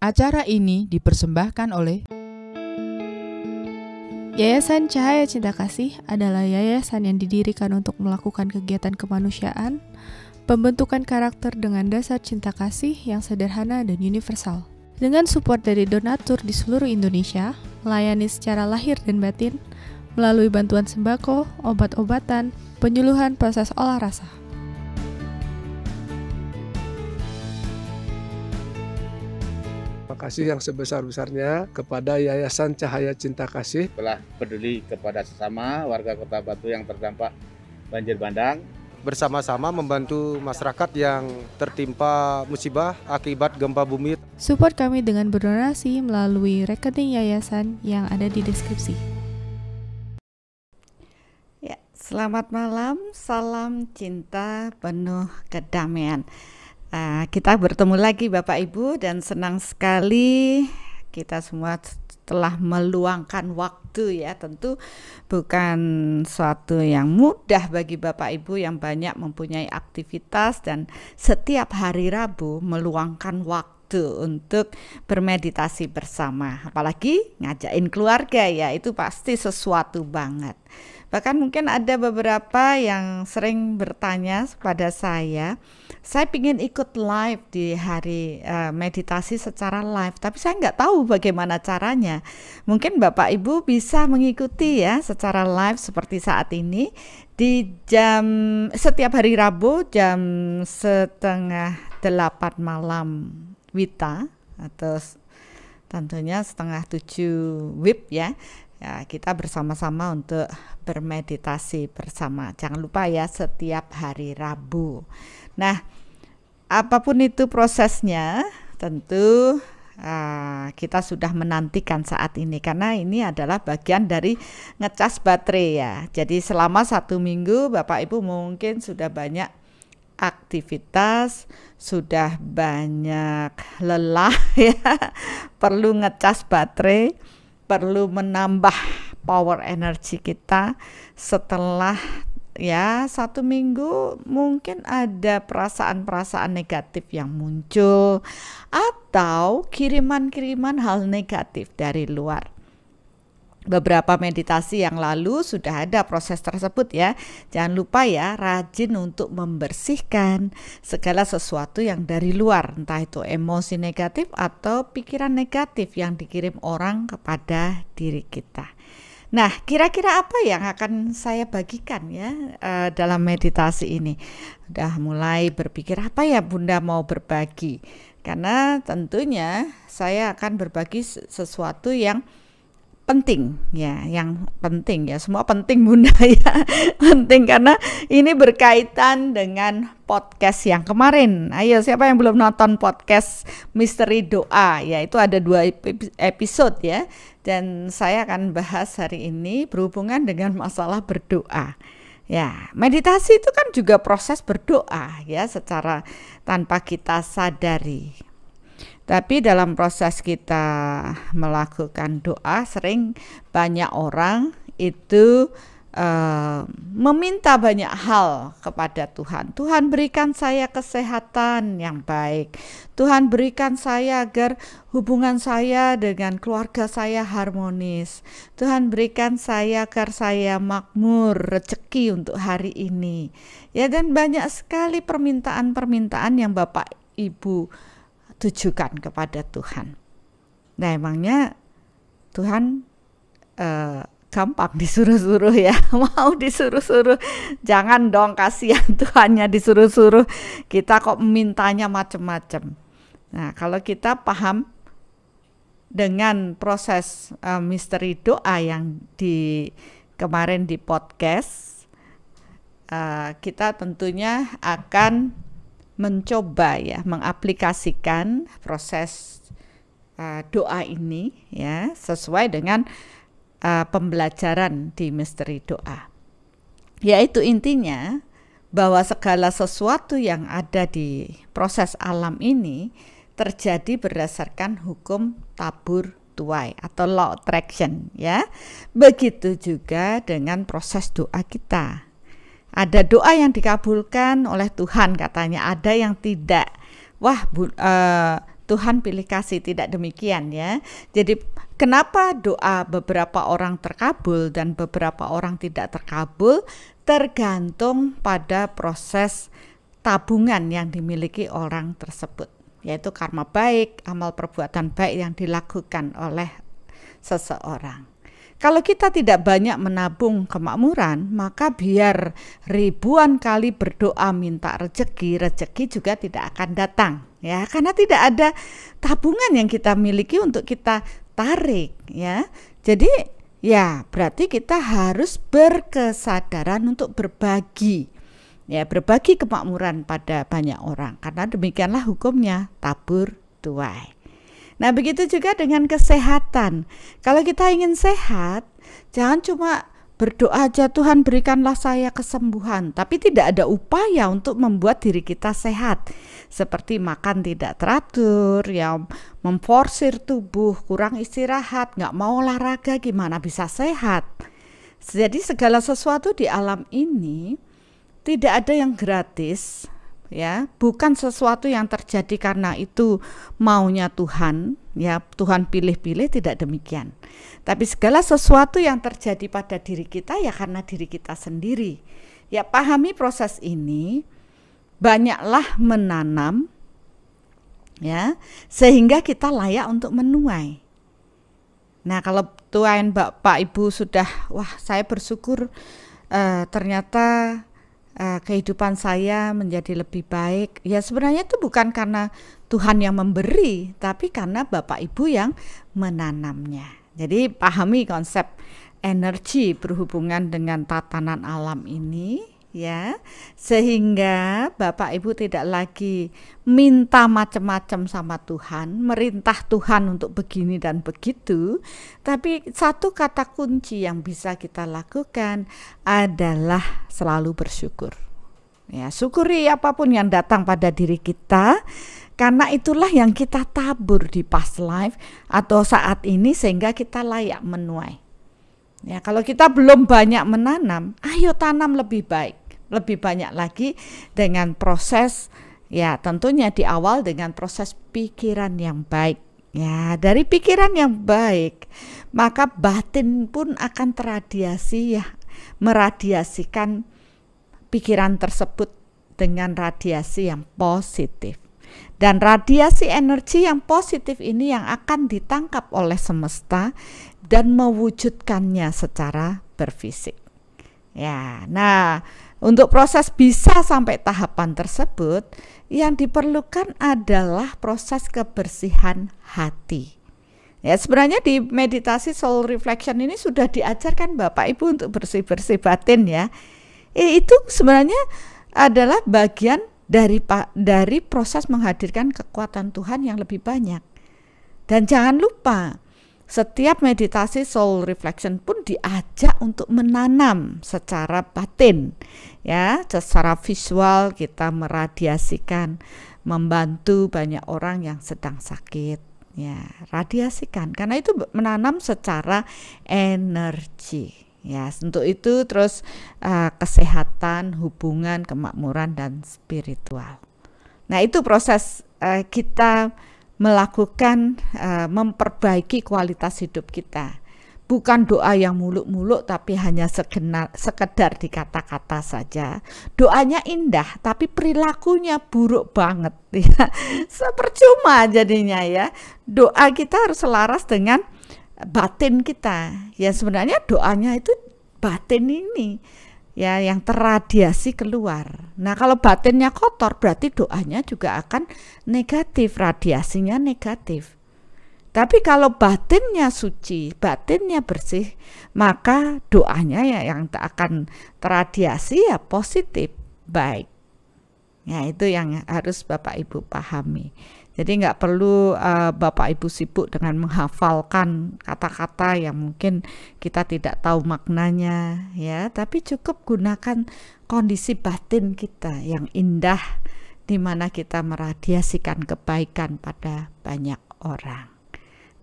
Acara ini dipersembahkan oleh Yayasan Cahaya Cinta Kasih adalah yayasan yang didirikan untuk melakukan kegiatan kemanusiaan, pembentukan karakter dengan dasar cinta kasih yang sederhana dan universal. Dengan support dari donatur di seluruh Indonesia, melayani secara lahir dan batin, melalui bantuan sembako, obat-obatan, penyuluhan proses olah rasa. Terima kasih yang sebesar-besarnya kepada Yayasan Cahaya Cinta Kasih telah peduli kepada sesama warga Kota Batu yang terdampak banjir bandang. Bersama-sama membantu masyarakat yang tertimpa musibah akibat gempa bumi. Support kami dengan berdonasi melalui rekening yayasan yang ada di deskripsi. Ya, selamat malam, salam cinta penuh kedamaian. Kita bertemu lagi Bapak Ibu dan senang sekali kita semua telah meluangkan waktu ya. Tentu bukan suatu yang mudah bagi Bapak Ibu yang banyak mempunyai aktivitas dan setiap hari Rabu meluangkan waktu untuk bermeditasi bersama. Apalagi ngajakin keluarga ya, itu pasti sesuatu banget. Bahkan mungkin ada beberapa yang sering bertanya kepada saya ingin ikut live di hari meditasi secara live, tapi saya nggak tahu bagaimana caranya. Mungkin Bapak Ibu bisa mengikuti ya secara live seperti saat ini di setiap hari Rabu jam 7:30 malam WITA atau tentunya 6:30 WIB ya. Ya, kita bersama-sama untuk bermeditasi bersama. Jangan lupa ya, setiap hari Rabu. Nah, apapun itu prosesnya, tentu kita sudah menantikan saat ini karena ini adalah bagian dari ngecas baterai ya. Jadi selama 1 minggu Bapak Ibu mungkin sudah banyak aktivitas, sudah banyak lelah ya, perlu ngecas baterai, perlu menambah power energi kita. Setelah ya 1 minggu mungkin ada perasaan-perasaan negatif yang muncul atau kiriman-kiriman hal negatif dari luar. Beberapa meditasi yang lalu sudah ada proses tersebut ya. Jangan lupa ya, rajin untuk membersihkan segala sesuatu yang dari luar, entah itu emosi negatif atau pikiran negatif yang dikirim orang kepada diri kita. Nah, kira-kira apa yang akan saya bagikan ya dalam meditasi ini? Udah mulai berpikir apa ya Bunda mau berbagi? Karena tentunya saya akan berbagi sesuatu yang penting ya, yang penting ya, semua penting Bunda ya, penting karena ini berkaitan dengan podcast yang kemarin. Ayo, siapa yang belum nonton podcast Misteri Doa ya, itu ada 2 episode ya, dan saya akan bahas hari ini berhubungan dengan masalah berdoa. Ya, meditasi itu kan juga proses berdoa ya, secara tanpa kita sadari. Tapi dalam proses kita melakukan doa, sering banyak orang itu meminta banyak hal kepada Tuhan. Tuhan berikan saya kesehatan yang baik. Tuhan berikan saya agar hubungan saya dengan keluarga saya harmonis. Tuhan berikan saya agar saya makmur rezeki untuk hari ini. Ya, dan banyak sekali permintaan-permintaan yang Bapak Ibu tujukan kepada Tuhan. Nah, emangnya Tuhan gampang disuruh-suruh ya, mau disuruh-suruh? Jangan dong, kasihan Tuhannya disuruh-suruh, kita kok mintanya macam-macam. Nah, kalau kita paham dengan proses misteri doa yang kemarin di podcast, kita tentunya akan mencoba ya mengaplikasikan proses doa ini ya sesuai dengan pembelajaran di misteri doa. Yaitu intinya bahwa segala sesuatu yang ada di proses alam ini terjadi berdasarkan hukum tabur tuai atau law attraction ya. Begitu juga dengan proses doa kita. Ada doa yang dikabulkan oleh Tuhan katanya, ada yang tidak. Wah, Tuhan pilih kasih, tidak demikian ya. Jadi kenapa doa beberapa orang terkabul dan beberapa orang tidak terkabul, tergantung pada proses tabungan yang dimiliki orang tersebut, yaitu karma baik, amal perbuatan baik yang dilakukan oleh seseorang. Kalau kita tidak banyak menabung kemakmuran, maka biar ribuan kali berdoa minta rezeki, rezeki juga tidak akan datang ya, karena tidak ada tabungan yang kita miliki untuk kita tarik ya. Jadi ya berarti kita harus berkesadaran untuk berbagi ya, berbagi kemakmuran pada banyak orang, karena demikianlah hukumnya tabur tuai. Nah, begitu juga dengan kesehatan. Kalau kita ingin sehat, jangan cuma berdoa aja, Tuhan berikanlah saya kesembuhan, tapi tidak ada upaya untuk membuat diri kita sehat. Seperti makan tidak teratur, ya, memforsir tubuh, kurang istirahat, nggak mau olahraga, gimana bisa sehat? Jadi segala sesuatu di alam ini tidak ada yang gratis. Ya, bukan sesuatu yang terjadi karena itu maunya Tuhan, ya, Tuhan pilih-pilih, tidak demikian. Tapi segala sesuatu yang terjadi pada diri kita ya karena diri kita sendiri. Ya, pahami proses ini, banyaklah menanam ya, sehingga kita layak untuk menuai. Nah, kalau tuain Bapak Ibu sudah, wah saya bersyukur ternyata kehidupan saya menjadi lebih baik, ya sebenarnya itu bukan karena Tuhan yang memberi, tapi karena Bapak Ibu yang menanamnya. Jadi pahami konsep energi berhubungan dengan tatanan alam ini ya, sehingga Bapak Ibu tidak lagi minta macam-macam sama Tuhan, merintah Tuhan untuk begini dan begitu, tapi satu kata kunci yang bisa kita lakukan adalah selalu bersyukur. Ya, syukuri apapun yang datang pada diri kita, karena itulah yang kita tabur di past life atau saat ini sehingga kita layak menuai. Ya, kalau kita belum banyak menanam, ayo tanam lebih baik, lebih banyak lagi dengan proses, ya tentunya di awal dengan proses pikiran yang baik. Ya, dari pikiran yang baik, maka batin pun akan terradiasi ya, meradiasikan pikiran tersebut dengan radiasi yang positif. Dan radiasi energi yang positif ini yang akan ditangkap oleh semesta dan mewujudkannya secara berfisik. Ya, nah untuk proses bisa sampai tahapan tersebut, yang diperlukan adalah proses kebersihan hati. Ya, sebenarnya di meditasi soul reflection ini sudah diajarkan Bapak Ibu untuk bersih-bersih batin ya. Itu sebenarnya adalah bagian dari proses menghadirkan kekuatan Tuhan yang lebih banyak. Dan jangan lupa, setiap meditasi soul reflection pun diajak untuk menanam secara batin. Ya, secara visual kita meradiasikan, membantu banyak orang yang sedang sakit. Ya, radiasikan, karena itu menanam secara energi. Ya, untuk itu terus kesehatan, hubungan, kemakmuran dan spiritual. Nah, itu proses kita melakukan memperbaiki kualitas hidup kita. Bukan doa yang muluk-muluk tapi hanya sekedar di kata-kata saja. Doanya indah tapi perilakunya buruk banget ya. Sepercuma jadinya ya. Doa kita harus selaras dengan batin kita. Ya sebenarnya doanya itu batin ini ya yang terradiasi keluar. Nah, kalau batinnya kotor berarti doanya juga akan negatif, radiasinya negatif. Tapi kalau batinnya suci, batinnya bersih, maka doanya ya yang akan terradiasi ya positif, baik. Ya, itu yang harus Bapak Ibu pahami. Jadi nggak perlu Bapak Ibu sibuk dengan menghafalkan kata-kata yang mungkin kita tidak tahu maknanya ya, tapi cukup gunakan kondisi batin kita yang indah di mana kita meradiasikan kebaikan pada banyak orang.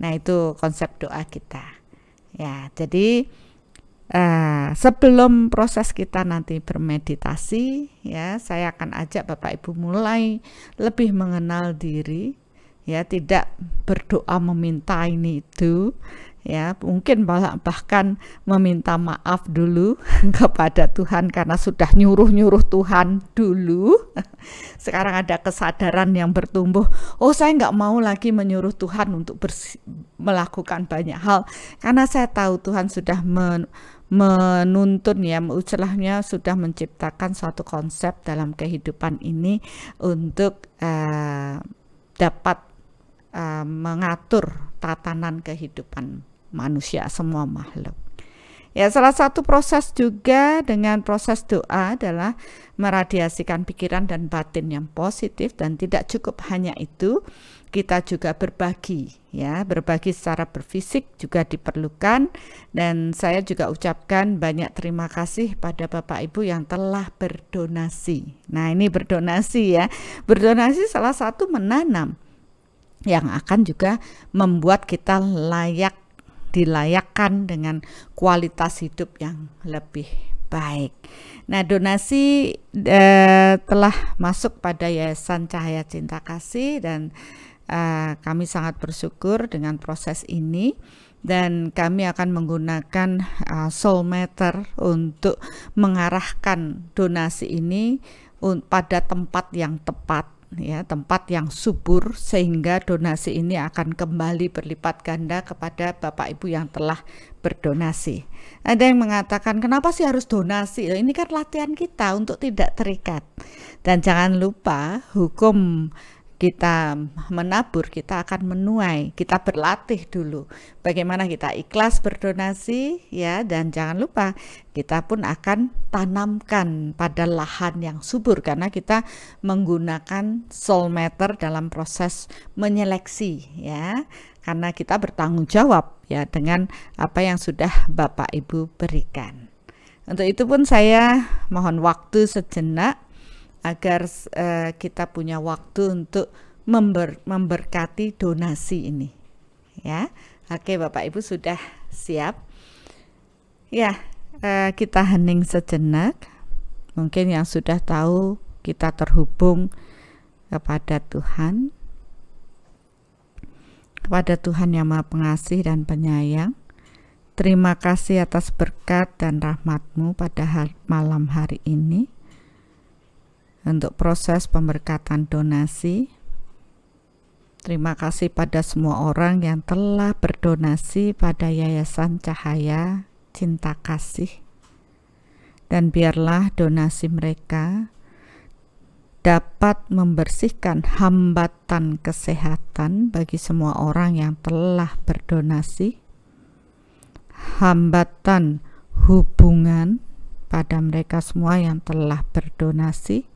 Nah, itu konsep doa kita. Ya, jadi sebelum proses kita nanti bermeditasi ya, saya akan ajak Bapak Ibu mulai lebih mengenal diri ya, tidak berdoa meminta ini itu, ya, mungkin bahkan meminta maaf dulu kepada Tuhan karena sudah nyuruh Tuhan dulu. Sekarang ada kesadaran yang bertumbuh, oh saya nggak mau lagi menyuruh Tuhan untuk melakukan banyak hal, karena saya tahu Tuhan sudah menuntun, ya, istilahnya sudah menciptakan suatu konsep dalam kehidupan ini untuk dapat mengatur tatanan kehidupan manusia, semua makhluk. Ya, salah satu proses juga dengan proses doa adalah meradiasikan pikiran dan batin yang positif, dan tidak cukup hanya itu, kita juga berbagi, ya, berbagi secara berfisik juga diperlukan. Dan saya juga ucapkan banyak terima kasih pada Bapak Ibu yang telah berdonasi. Nah, ini berdonasi, ya, berdonasi salah satu menanam yang akan juga membuat kita dilayakkan dengan kualitas hidup yang lebih baik. Nah, donasi telah masuk pada Yayasan Cahaya Cinta Kasih, dan kami sangat bersyukur dengan proses ini, dan kami akan menggunakan soul meter untuk mengarahkan donasi ini pada tempat yang tepat, ya, tempat yang subur, sehingga donasi ini akan kembali berlipat ganda kepada Bapak Ibu yang telah berdonasi. Ada yang mengatakan, kenapa sih harus donasi? Ini kan latihan kita untuk tidak terikat. Dan jangan lupa, hukum kita menabur, kita akan menuai, kita berlatih dulu bagaimana kita ikhlas berdonasi, ya, dan jangan lupa kita pun akan tanamkan pada lahan yang subur karena kita menggunakan soul meter dalam proses menyeleksi, ya, karena kita bertanggung jawab, ya, dengan apa yang sudah Bapak Ibu berikan. Untuk itu pun saya mohon waktu sejenak agar kita punya waktu untuk memberkati donasi ini, ya. Oke, Bapak Ibu sudah siap? Ya, kita hening sejenak. Mungkin yang sudah tahu, kita terhubung kepada Tuhan, yang Maha Pengasih dan Penyayang. Terima kasih atas berkat dan rahmat-Mu pada malam hari ini. Untuk proses pemberkatan donasi, terima kasih pada semua orang yang telah berdonasi pada Yayasan Cahaya Cinta Kasih, dan biarlah donasi mereka dapat membersihkan hambatan kesehatan bagi semua orang yang telah berdonasi, hambatan hubungan pada mereka semua yang telah berdonasi,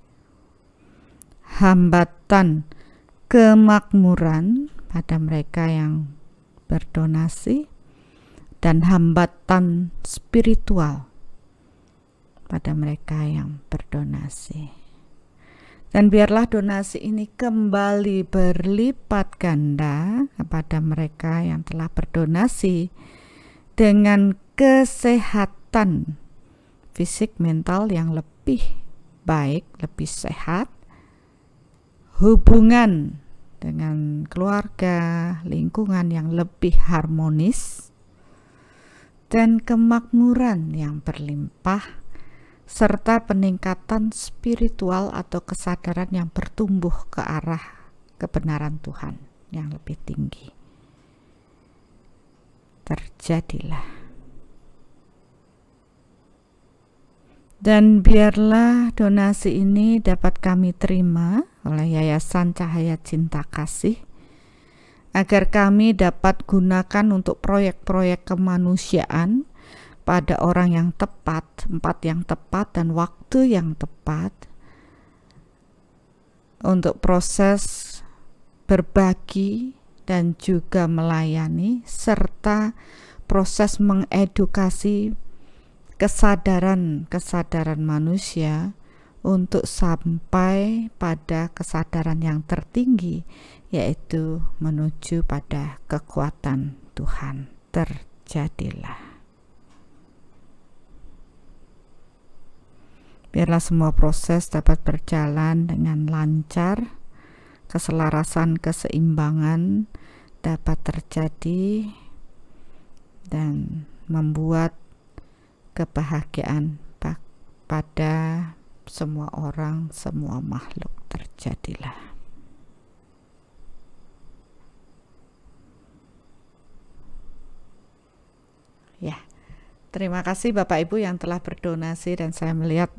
hambatan kemakmuran pada mereka yang berdonasi, dan hambatan spiritual pada mereka yang berdonasi. Dan biarlah donasi ini kembali berlipat ganda kepada mereka yang telah berdonasi dengan kesehatan fisik mental yang lebih baik, lebih sehat, hubungan dengan keluarga, lingkungan yang lebih harmonis, dan kemakmuran yang berlimpah, serta peningkatan spiritual atau kesadaran yang bertumbuh ke arah kebenaran Tuhan yang lebih tinggi. Terjadilah. Dan biarlah donasi ini dapat kami terima oleh Yayasan Cahaya Cinta Kasih, agar kami dapat gunakan untuk proyek-proyek kemanusiaan pada orang yang tepat, tempat yang tepat, dan waktu yang tepat, untuk proses berbagi dan juga melayani, serta proses mengedukasi kesadaran manusia untuk sampai pada kesadaran yang tertinggi, yaitu menuju pada kekuatan Tuhan. Terjadilah. Biarlah semua proses dapat berjalan dengan lancar keselarasan, keseimbangan dapat terjadi dan membuat kebahagiaan pada semua orang, semua makhluk terjadilah. Ya, terima kasih Bapak Ibu yang telah berdonasi, dan saya melihat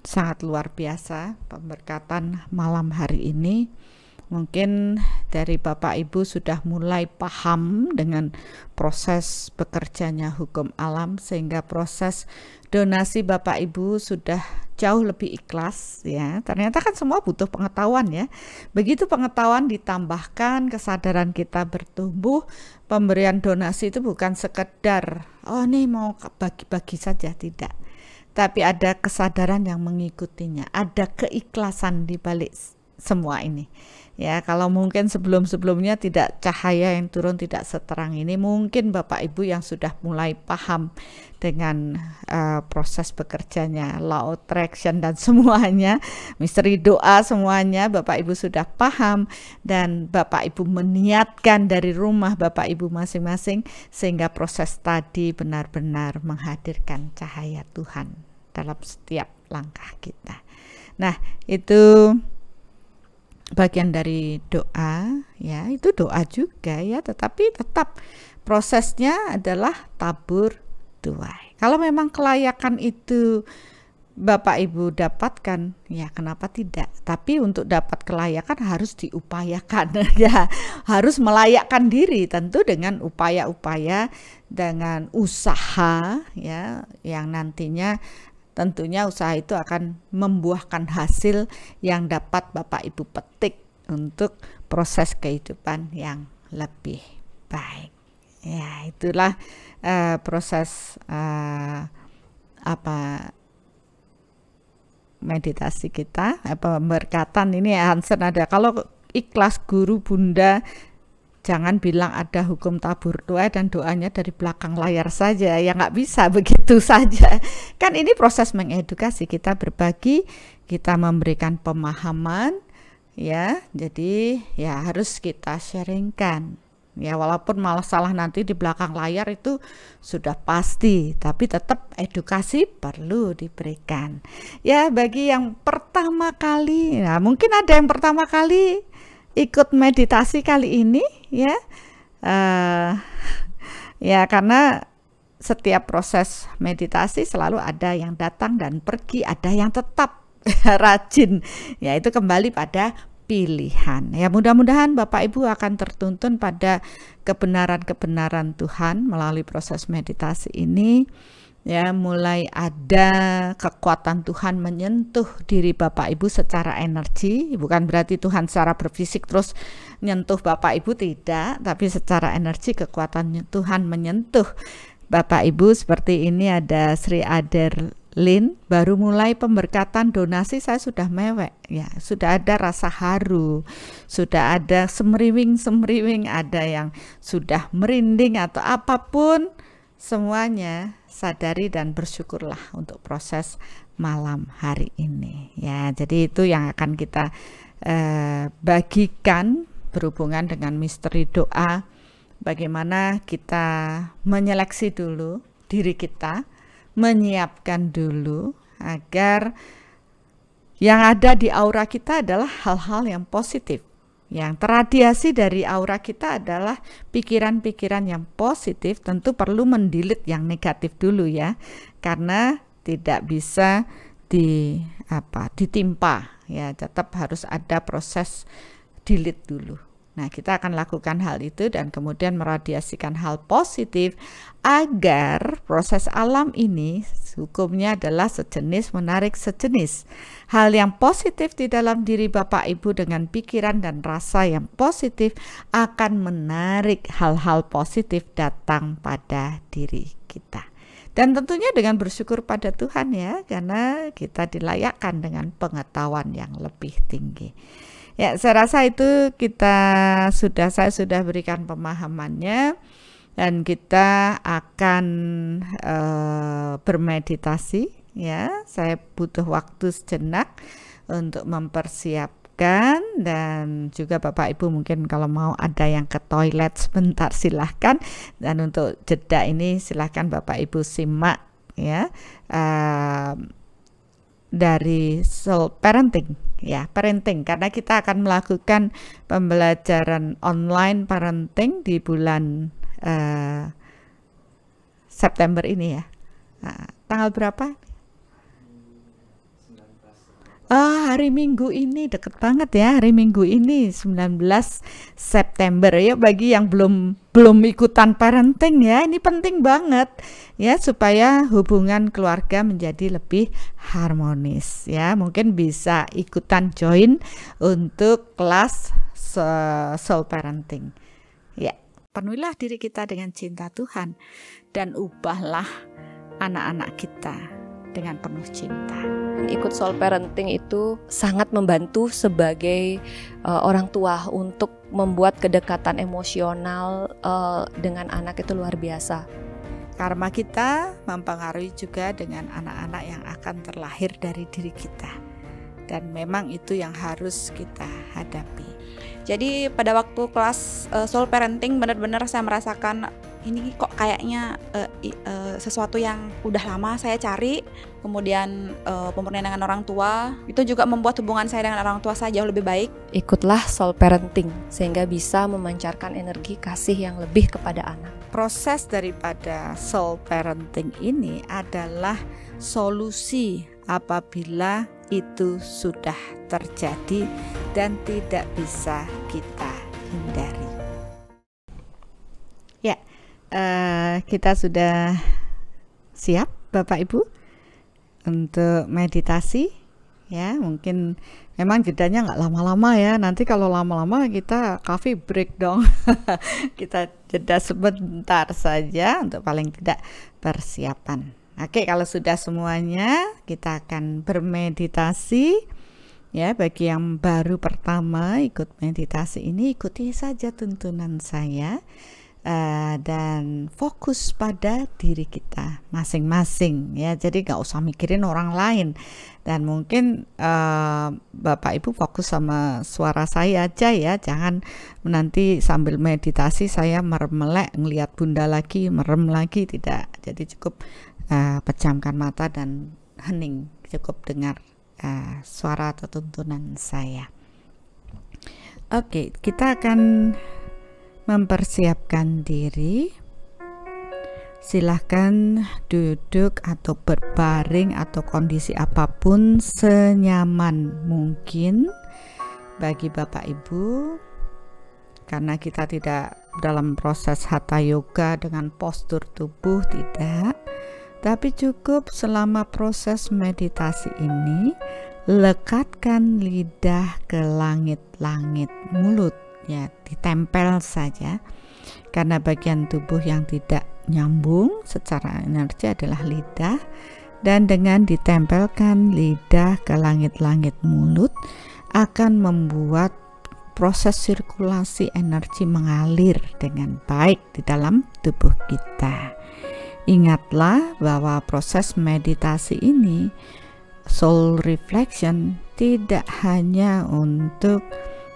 sangat luar biasa pemberkatan malam hari ini. Mungkin dari Bapak Ibu sudah mulai paham dengan proses bekerjanya hukum alam, sehingga proses donasi Bapak Ibu sudah jauh lebih ikhlas ya. Ternyata kan semua butuh pengetahuan ya. Begitu pengetahuan ditambahkan, kesadaran kita bertumbuh, pemberian donasi itu bukan sekedar oh nih mau bagi-bagi saja, tidak. Tapi ada kesadaran yang mengikutinya, ada keikhlasan di balik semua ini. Ya, kalau mungkin sebelum-sebelumnya tidak cahaya yang turun tidak seterang ini, mungkin Bapak Ibu yang sudah mulai paham dengan proses bekerjanya, law attraction dan semuanya, misteri doa semuanya, Bapak Ibu sudah paham, dan Bapak Ibu meniatkan dari rumah Bapak Ibu masing-masing, sehingga proses tadi benar-benar menghadirkan cahaya Tuhan dalam setiap langkah kita. Nah, itu bagian dari doa ya, itu doa juga ya, tetapi tetap prosesnya adalah tabur tuai. Kalau memang kelayakan itu Bapak Ibu dapatkan, ya kenapa tidak? Tapi untuk dapat kelayakan harus diupayakan ya, harus melayakkan diri, tentu dengan upaya-upaya, dengan usaha ya, yang nantinya tentunya usaha itu akan membuahkan hasil yang dapat Bapak Ibu petik untuk proses kehidupan yang lebih baik. Ya, itulah proses meditasi kita, pemberkatan ini Hansen ada. Kalau ikhlas guru Bunda, jangan bilang ada hukum tabur tuai dan doanya dari belakang layar saja, ya nggak bisa begitu saja. Kan ini proses mengedukasi, kita berbagi, kita memberikan pemahaman, ya. Jadi ya harus kita sharingkan. Ya walaupun masalah nanti di belakang layar itu sudah pasti, tapi tetap edukasi perlu diberikan. Ya bagi yang pertama kali, nah mungkin ada yang pertama kali ikut meditasi kali ini ya, ya karena setiap proses meditasi selalu ada yang datang dan pergi, ada yang tetap rajin, ya itu kembali pada pilihan. Ya mudah-mudahan Bapak Ibu akan tertuntun pada kebenaran-kebenaran Tuhan melalui proses meditasi ini. Ya, mulai ada kekuatan Tuhan menyentuh diri Bapak Ibu secara energi, bukan berarti Tuhan secara berfisik terus nyentuh Bapak Ibu, tidak, tapi secara energi kekuatan Tuhan menyentuh Bapak Ibu. Seperti ini ada Sri Aderlin, baru mulai pemberkatan donasi saya sudah mewek, ya sudah ada rasa haru, sudah ada semriwing-semriwing, ada yang sudah merinding atau apapun, semuanya sadari dan bersyukurlah untuk proses malam hari ini ya. Jadi itu yang akan kita bagikan berhubungan dengan misteri doa, bagaimana kita menyeleksi dulu diri kita, menyiapkan dulu agar yang ada di aura kita adalah hal-hal yang positif. Yang terradiasi dari aura kita adalah pikiran-pikiran yang positif, tentu perlu mendelete yang negatif dulu ya, karena tidak bisa ditimpa ya, tetap harus ada proses delete dulu. Nah, kita akan lakukan hal itu dan kemudian meradiasikan hal positif agar proses alam ini hukumnya adalah sejenis menarik sejenis. Hal yang positif di dalam diri Bapak Ibu dengan pikiran dan rasa yang positif akan menarik hal-hal positif datang pada diri kita. Dan tentunya dengan bersyukur pada Tuhan ya, karena kita dilayakkan dengan pengetahuan yang lebih tinggi. Ya, saya rasa itu saya sudah berikan pemahamannya, dan kita akan bermeditasi ya. Saya butuh waktu sejenak untuk mempersiapkan silakan, dan juga Bapak Ibu mungkin kalau mau ada yang ke toilet sebentar silahkan, dan untuk jeda ini silahkan Bapak Ibu simak ya dari Soul Parenting ya, parenting, karena kita akan melakukan pembelajaran online parenting di bulan September ini ya. Tanggal berapa? Hari Minggu ini, deket banget ya, hari Minggu ini 19 September ya. Bagi yang belum ikutan parenting ya, ini penting banget ya, supaya hubungan keluarga menjadi lebih harmonis ya. Mungkin bisa ikutan join untuk kelas Soul Parenting ya. Penuhilah diri kita dengan cinta Tuhan dan ubahlah anak-anak kita dengan penuh cinta. Ikut Soul Parenting itu sangat membantu sebagai orang tua untuk membuat kedekatan emosional dengan anak itu luar biasa. Karma kita mempengaruhi juga dengan anak-anak yang akan terlahir dari diri kita, dan memang itu yang harus kita hadapi. Jadi pada waktu kelas Soul Parenting benar-benar saya merasakan ini kok kayaknya sesuatu yang udah lama saya cari. Kemudian pemurnian dengan orang tua itu juga membuat hubungan saya dengan orang tua saya jauh lebih baik. Ikutlah Soul Parenting sehingga bisa memancarkan energi kasih yang lebih kepada anak. Proses daripada Soul Parenting ini adalah solusi apabila itu sudah terjadi dan tidak bisa kita hindari. Ya, kita sudah siap Bapak Ibu untuk meditasi ya. Mungkin memang jedanya nggak lama-lama ya, nanti kalau lama-lama kita coffee break dong. Kita jeda sebentar saja untuk paling tidak persiapan. Oke, kalau sudah semuanya kita akan bermeditasi ya. Bagi yang baru pertama ikut meditasi ini, ikuti saja tuntunan saya dan fokus pada diri kita masing-masing ya. Jadi gak usah mikirin orang lain, dan mungkin Bapak Ibu fokus sama suara saya aja ya. Jangan nanti sambil meditasi saya merem-melek ngelihat Bunda lagi, merem lagi, tidak. Jadi cukup pejamkan mata dan hening, cukup dengar suara atau tuntunan saya. Oke, kita akan mempersiapkan diri. Silahkan duduk atau berbaring atau kondisi apapun senyaman mungkin bagi Bapak Ibu, karena kita tidak dalam proses hatha yoga dengan postur tubuh, tidak. Tapi cukup selama proses meditasi ini, lekatkan lidah ke langit-langit mulut ya, ditempel saja, karena bagian tubuh yang tidak nyambung secara energi adalah lidah, dan dengan ditempelkan lidah ke langit-langit mulut akan membuat proses sirkulasi energi mengalir dengan baik di dalam tubuh kita. Ingatlah bahwa proses meditasi ini, soul reflection, tidak hanya untuk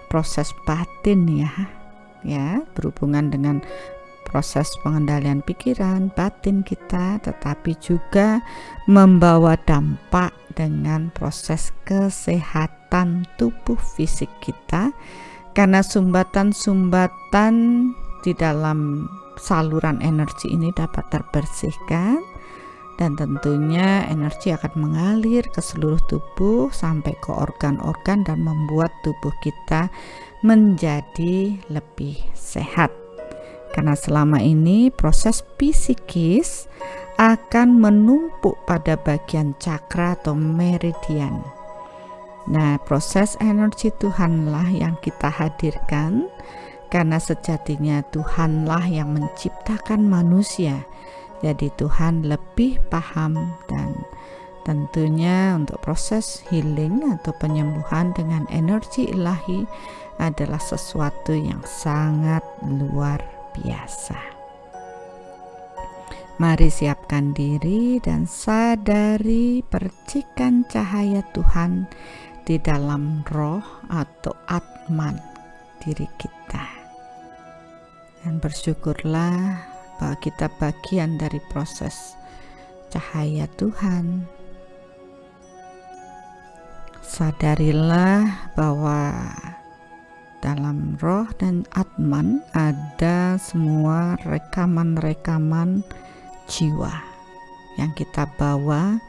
proses batin ya, berhubungan dengan proses pengendalian pikiran batin kita, tetapi juga membawa dampak dengan proses kesehatan tubuh fisik kita, karena sumbatan-sumbatan di dalam saluran energi ini dapat terbersihkan, dan tentunya energi akan mengalir ke seluruh tubuh sampai ke organ-organ dan membuat tubuh kita menjadi lebih sehat. Karena selama ini proses psikis akan menumpuk pada bagian cakra atau meridian. Nah, proses energi Tuhanlah yang kita hadirkan, karena sejatinya Tuhanlah yang menciptakan manusia. Jadi Tuhan lebih paham, dan tentunya untuk proses healing atau penyembuhan dengan energi ilahi adalah sesuatu yang sangat luar biasa. Mari siapkan diri dan sadari percikan cahaya Tuhan di dalam roh atau atman diri kita. Dan bersyukurlah bahwa kita bagian dari proses cahaya Tuhan. Sadarilah bahwa dalam roh dan atman ada semua rekaman-rekaman jiwa yang kita bawa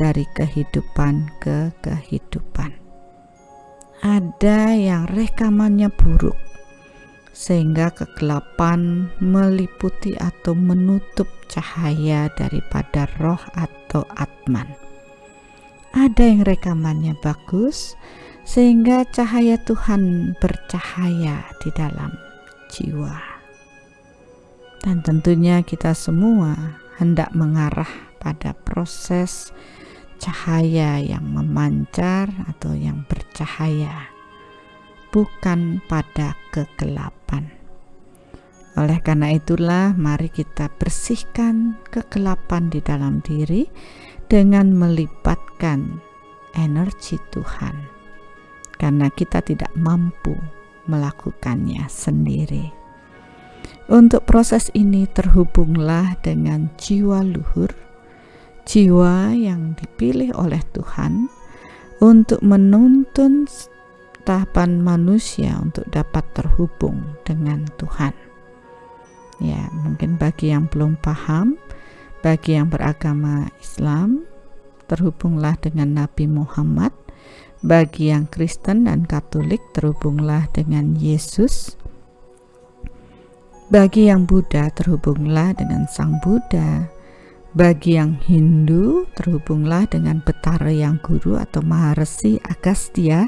dari kehidupan ke kehidupan. Ada yang rekamannya buruk, sehingga kegelapan meliputi atau menutup cahaya daripada roh atau atman. Ada yang rekamannya bagus, sehingga cahaya Tuhan bercahaya di dalam jiwa. Dan tentunya kita semua hendak mengarah pada proses cahaya yang memancar atau yang bercahaya, bukan pada kegelapan. Oleh karena itulah, mari kita bersihkan kegelapan di dalam diri dengan melibatkan energi Tuhan, karena kita tidak mampu melakukannya sendiri. Untuk proses ini terhubunglah dengan jiwa luhur, jiwa yang dipilih oleh Tuhan untuk menuntun tahapan manusia untuk dapat terhubung dengan Tuhan. Ya, mungkin bagi yang belum paham, bagi yang beragama Islam, terhubunglah dengan Nabi Muhammad. Bagi yang Kristen dan Katolik, terhubunglah dengan Yesus. Bagi yang Buddha, terhubunglah dengan Sang Buddha. Bagi yang Hindu, terhubunglah dengan Betara Yang Guru atau Maharesi Agastya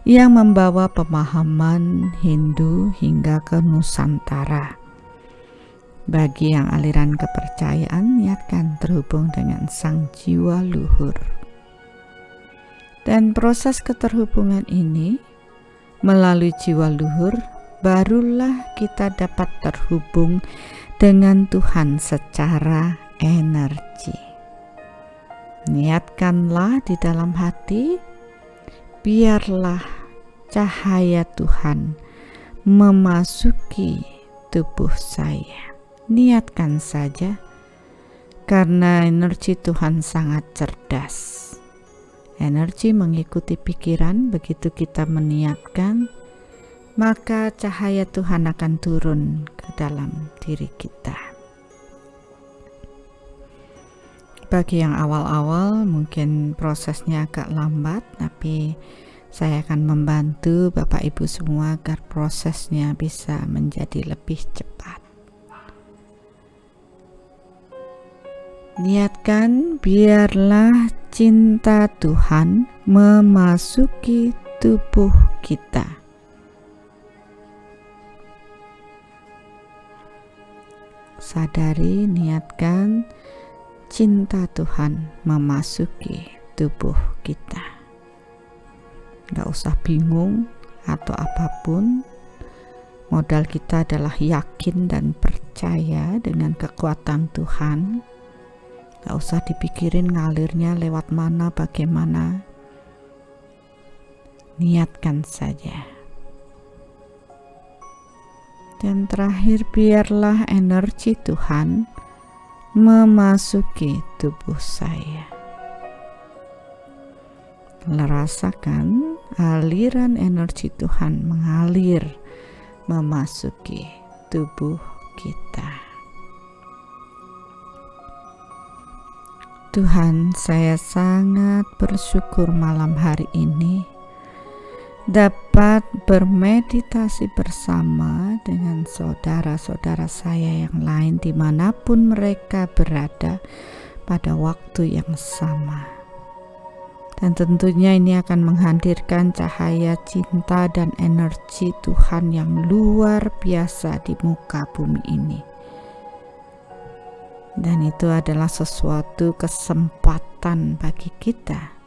yang membawa pemahaman Hindu hingga ke Nusantara. Bagi yang aliran kepercayaan, niatkan terhubung dengan Sang Jiwa Luhur. Dan proses keterhubungan ini melalui jiwa luhur, barulah kita dapat terhubung dengan Tuhan secara energi. Niatkanlah di dalam hati, biarlah cahaya Tuhan memasuki tubuh saya. Niatkan saja, karena energi Tuhan sangat cerdas. Energi mengikuti pikiran. Begitu kita meniatkan, maka cahaya Tuhan akan turun ke dalam diri kita. Bagi yang awal-awal mungkin prosesnya agak lambat, tapi saya akan membantu Bapak Ibu semua agar prosesnya bisa menjadi lebih cepat. Niatkan, biarlah cinta Tuhan memasuki tubuh kita. Sadari, niatkan cinta Tuhan memasuki tubuh kita. Gak usah bingung atau apapun. Modal kita adalah yakin dan percaya dengan kekuatan Tuhan. Gak usah dipikirin ngalirnya lewat mana, bagaimana. Niatkan saja. Dan terakhir, biarlah energi Tuhan memasuki tubuh saya. Rasakan aliran energi Tuhan mengalir memasuki tubuh kita. Tuhan, saya sangat bersyukur malam hari ini dapat bermeditasi bersama dengan saudara-saudara saya yang lain dimanapun mereka berada pada waktu yang sama. Dan tentunya ini akan menghadirkan cahaya cinta dan energi Tuhan yang luar biasa di muka bumi ini. Dan itu adalah sesuatu kesempatan bagi kita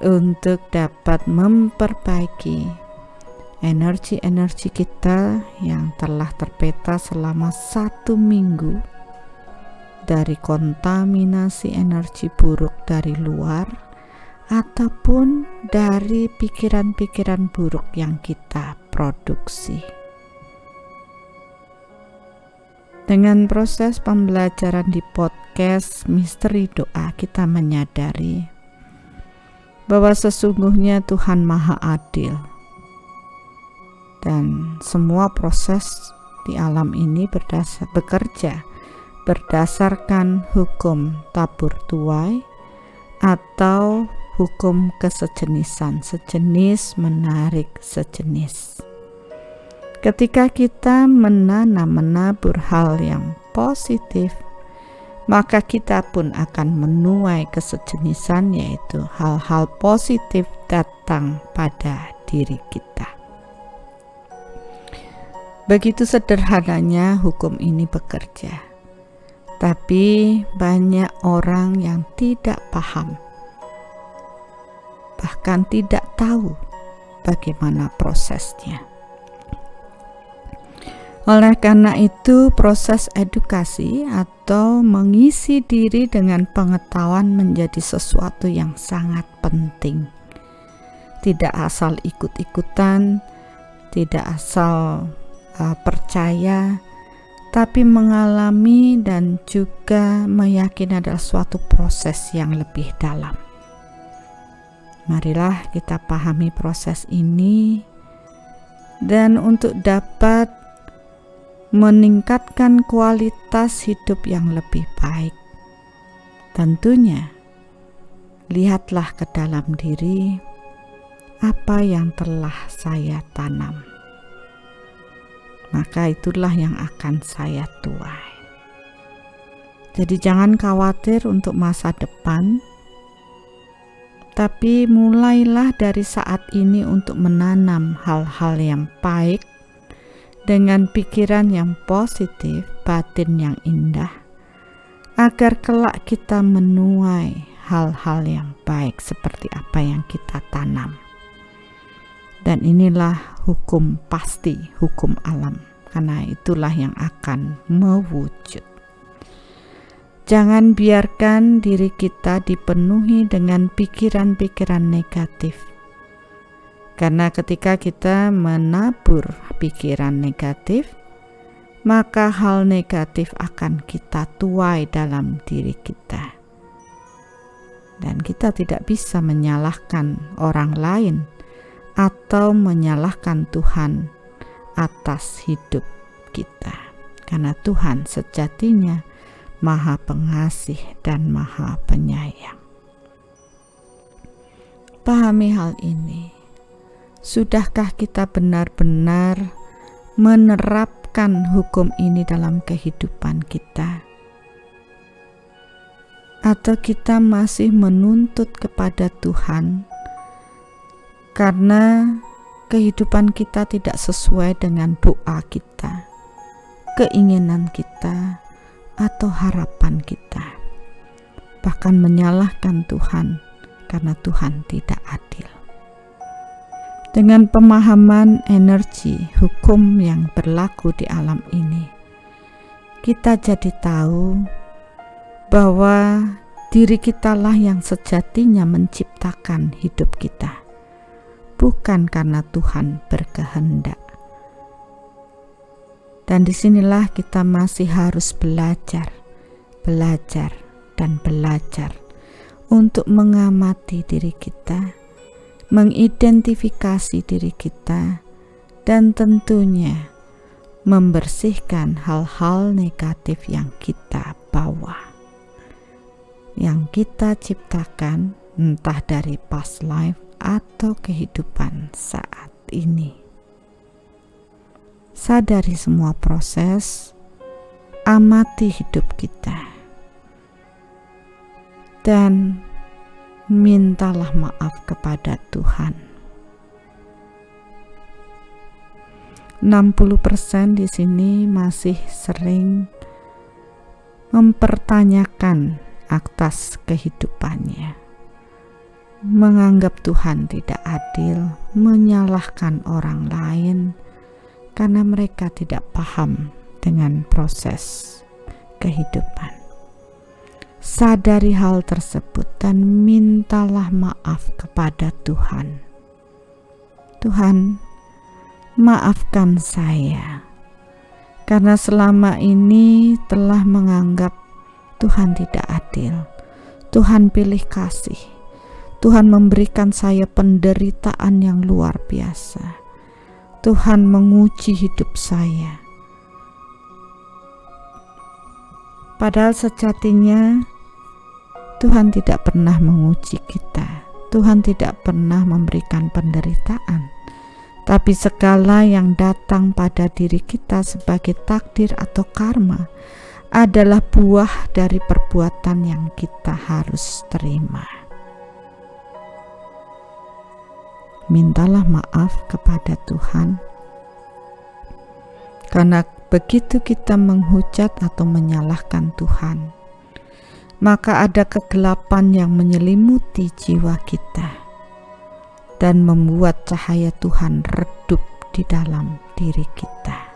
untuk dapat memperbaiki energi-energi kita yang telah terpeta selama 1 minggu dari kontaminasi energi buruk dari luar ataupun dari pikiran-pikiran buruk yang kita produksi. Dengan proses pembelajaran di podcast Misteri Doa, kita menyadari bahwa sesungguhnya Tuhan Maha Adil dan semua proses di alam ini bekerja berdasarkan hukum tabur tuai atau hukum kesejenisan, sejenis menarik sejenis. Ketika kita menabur hal yang positif, maka kita pun akan menuai kesejenisan, yaitu hal-hal positif datang pada diri kita. Begitu sederhananya hukum ini bekerja, tapi banyak orang yang tidak paham, bahkan tidak tahu bagaimana prosesnya. Oleh karena itu, proses edukasi atau mengisi diri dengan pengetahuan menjadi sesuatu yang sangat penting. Tidak asal ikut-ikutan, tidak asal percaya, tapi mengalami dan juga meyakini adalah suatu proses yang lebih dalam. Marilah kita pahami proses ini, dan untuk dapat meningkatkan kualitas hidup yang lebih baik, tentunya lihatlah ke dalam diri apa yang telah saya tanam, maka itulah yang akan saya tuai. Jadi jangan khawatir untuk masa depan, tapi mulailah dari saat ini untuk menanam hal-hal yang baik dengan pikiran yang positif, batin yang indah, agar kelak kita menuai hal-hal yang baik seperti apa yang kita tanam. Dan inilah hukum pasti, hukum alam, karena itulah yang akan mewujud. Jangan biarkan diri kita dipenuhi dengan pikiran-pikiran negatif. Karena ketika kita menabur pikiran negatif, maka hal negatif akan kita tuai dalam diri kita. Dan kita tidak bisa menyalahkan orang lain atau menyalahkan Tuhan atas hidup kita. Karena Tuhan sejatinya Maha Pengasih dan Maha Penyayang. Pahami hal ini. Sudahkah kita benar-benar menerapkan hukum ini dalam kehidupan kita? Atau kita masih menuntut kepada Tuhan karena kehidupan kita tidak sesuai dengan doa kita, keinginan kita, atau harapan kita? Bahkan menyalahkan Tuhan karena Tuhan tidak adil. Dengan pemahaman energi hukum yang berlaku di alam ini, kita jadi tahu bahwa diri kitalah yang sejatinya menciptakan hidup kita, bukan karena Tuhan berkehendak. Dan disinilah kita masih harus belajar dan belajar untuk mengamati diri kita, mengidentifikasi diri kita, dan tentunya membersihkan hal-hal negatif yang kita bawa, yang kita ciptakan entah dari past life atau kehidupan saat ini. Sadari semua proses, amati hidup kita, dan mintalah maaf kepada Tuhan. 60% di sini masih sering mempertanyakan atas kehidupannya, menganggap Tuhan tidak adil, menyalahkan orang lain karena mereka tidak paham dengan proses kehidupan. Sadari hal tersebut dan mintalah maaf kepada Tuhan. Tuhan, maafkan saya karena selama ini telah menganggap Tuhan tidak adil. Tuhan pilih kasih. Tuhan memberikan saya penderitaan yang luar biasa. Tuhan menguji hidup saya. Padahal sejatinya Tuhan tidak pernah menguji kita. Tuhan tidak pernah memberikan penderitaan. Tapi segala yang datang pada diri kita sebagai takdir atau karma adalah buah dari perbuatan yang kita harus terima. Mintalah maaf kepada Tuhan, karena begitu kita menghujat atau menyalahkan Tuhan, maka ada kegelapan yang menyelimuti jiwa kita dan membuat cahaya Tuhan redup di dalam diri kita.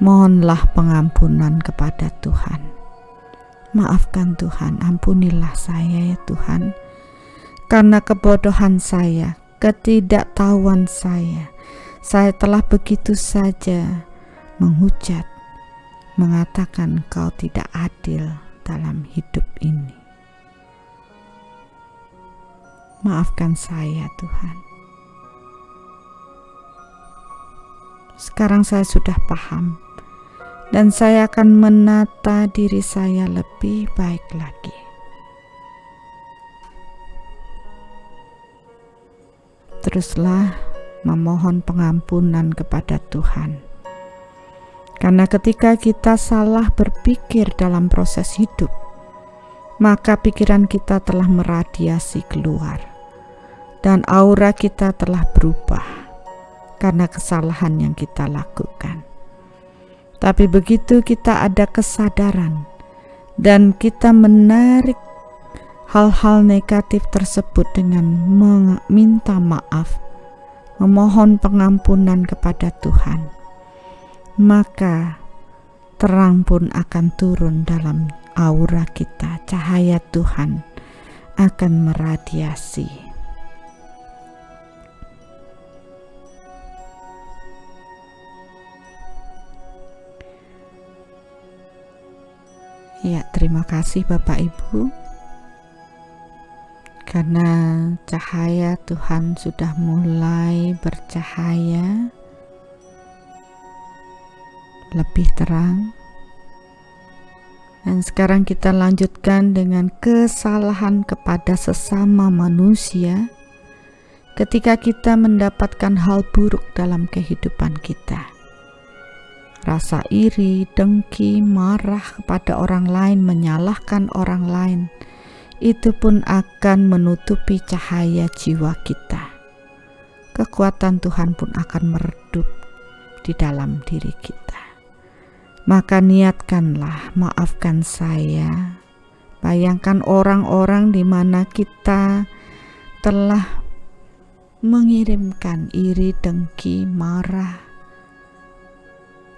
Mohonlah pengampunan kepada Tuhan. Maafkan Tuhan, ampunilah saya ya Tuhan, karena kebodohan saya, ketidaktahuan saya telah begitu saja menghujat, mengatakan Engkau tidak adil dalam hidup ini. Maafkan saya Tuhan. Sekarang saya sudah paham dan saya akan menata diri saya lebih baik lagi. Teruslah memohon pengampunan kepada Tuhan. Karena ketika kita salah berpikir dalam proses hidup, maka pikiran kita telah meradiasi keluar dan aura kita telah berubah karena kesalahan yang kita lakukan. Tapi begitu kita ada kesadaran dan kita menarik hal-hal negatif tersebut dengan meminta maaf, memohon pengampunan kepada Tuhan, maka terang pun akan turun dalam aura kita. Cahaya Tuhan akan meradiasi. Ya, terima kasih Bapak Ibu, karena cahaya Tuhan sudah mulai bercahaya lebih terang. Dan sekarang kita lanjutkan dengan kesalahan kepada sesama manusia ketika kita mendapatkan hal buruk dalam kehidupan kita. Rasa iri, dengki, marah kepada orang lain, menyalahkan orang lain, itu pun akan menutupi cahaya jiwa kita. Kekuatan Tuhan pun akan meredup di dalam diri kita. Maka niatkanlah, maafkan saya. Bayangkan orang-orang di mana kita telah mengirimkan iri, dengki, marah,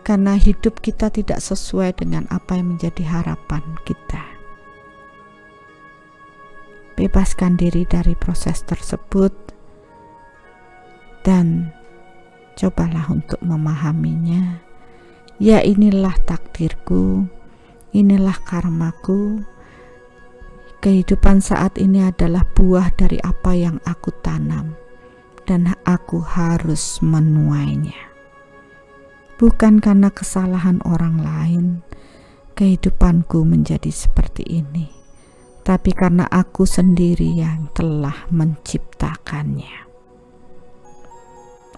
karena hidup kita tidak sesuai dengan apa yang menjadi harapan kita. Bebaskan diri dari proses tersebut dan cobalah untuk memahaminya. Ya, inilah takdirku, inilah karmaku. Kehidupan saat ini adalah buah dari apa yang aku tanam dan aku harus menuainya. Bukan karena kesalahan orang lain kehidupanku menjadi seperti ini, tapi karena aku sendiri yang telah menciptakannya.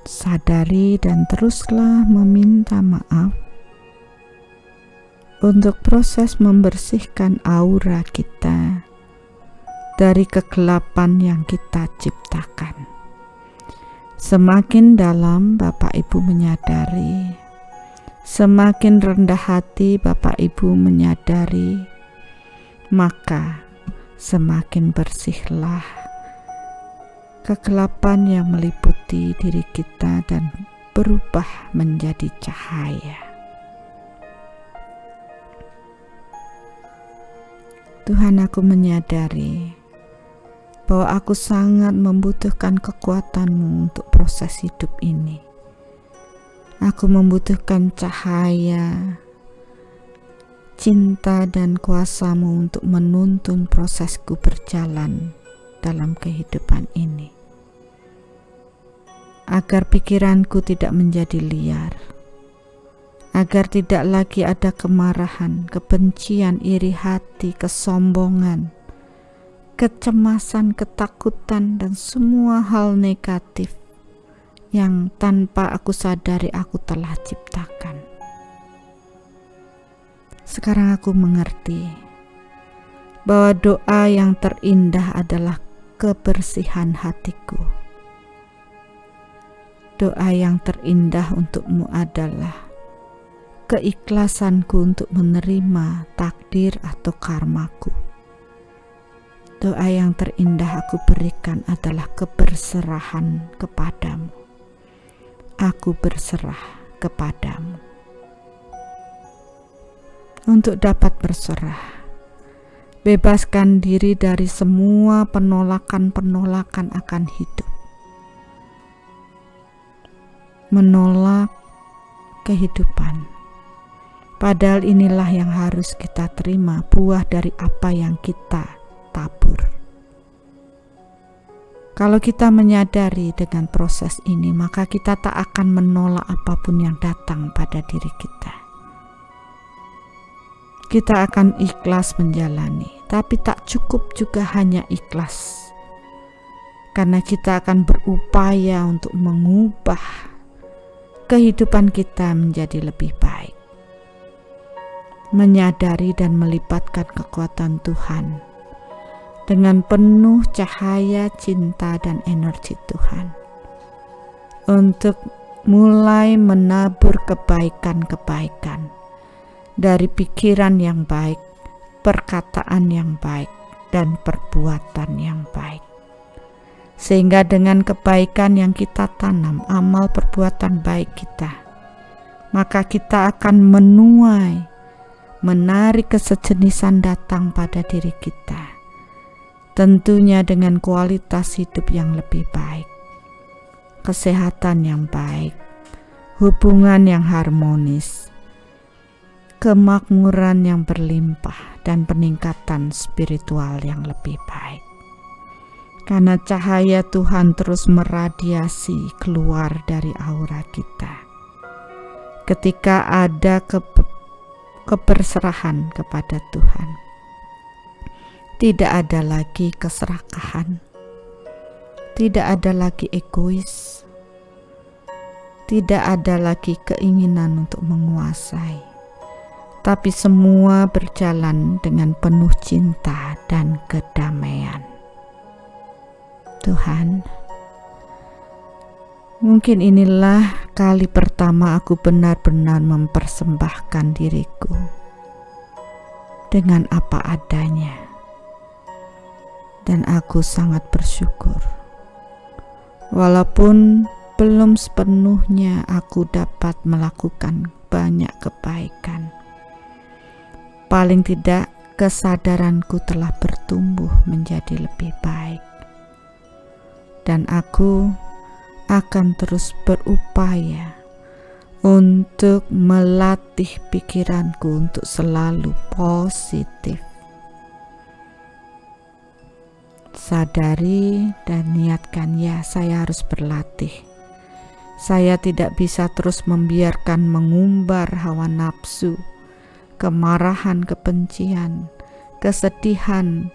Sadari dan teruslah meminta maaf untuk proses membersihkan aura kita dari kegelapan yang kita ciptakan. Semakin dalam Bapak Ibu menyadari, semakin rendah hati Bapak Ibu menyadari, maka semakin bersihlah kegelapan yang meliputi diri kita dan berubah menjadi cahaya. Tuhan, aku menyadari bahwa aku sangat membutuhkan kekuatan-Mu untuk proses hidup ini. Aku membutuhkan cahaya, cinta dan kuasa-Mu untuk menuntun prosesku berjalan dalam kehidupan ini. Agar pikiranku tidak menjadi liar, agar tidak lagi ada kemarahan, kebencian, iri hati, kesombongan, kecemasan, ketakutan, dan semua hal negatif yang tanpa aku sadari aku telah ciptakan. Sekarang aku mengerti bahwa doa yang terindah adalah kebersihan hatiku. Doa yang terindah untuk-Mu adalah keikhlasanku untuk menerima takdir atau karmaku. Doa yang terindah aku berikan adalah keberserahan kepadamu. Aku berserah kepadamu. Untuk dapat berserah, bebaskan diri dari semua penolakan-penolakan akan hidup. Menolak kehidupan. Padahal inilah yang harus kita terima, buah dari apa yang kita tabur. Kalau kita menyadari dengan proses ini, maka kita tak akan menolak apapun yang datang pada diri kita. Kita akan ikhlas menjalani, tapi tak cukup juga hanya ikhlas. Karena kita akan berupaya untuk mengubah kehidupan kita menjadi lebih baik. Menyadari dan melibatkan kekuatan Tuhan dengan penuh cahaya, cinta, dan energi Tuhan untuk mulai menabur kebaikan-kebaikan dari pikiran yang baik, perkataan yang baik, dan perbuatan yang baik. Sehingga dengan kebaikan yang kita tanam, amal perbuatan baik kita, maka kita akan menuai, menarik kesejenisan datang pada diri kita. Tentunya dengan kualitas hidup yang lebih baik, kesehatan yang baik, hubungan yang harmonis, kemakmuran yang berlimpah, dan peningkatan spiritual yang lebih baik. Karena cahaya Tuhan terus meradiasi keluar dari aura kita. Ketika ada keberserahan kepada Tuhan, tidak ada lagi keserakahan, tidak ada lagi egois, tidak ada lagi keinginan untuk menguasai, tapi semua berjalan dengan penuh cinta dan kedamaian. Tuhan, mungkin inilah kali pertama aku benar-benar mempersembahkan diriku dengan apa adanya, dan aku sangat bersyukur. Walaupun belum sepenuhnya aku dapat melakukan banyak kebaikan, paling tidak kesadaranku telah bertumbuh menjadi lebih baik. Dan aku akan terus berupaya untuk melatih pikiranku untuk selalu positif. Sadari dan niatkan, ya, saya harus berlatih. Saya tidak bisa terus membiarkan mengumbar hawa nafsu, kemarahan, kebencian, kesedihan,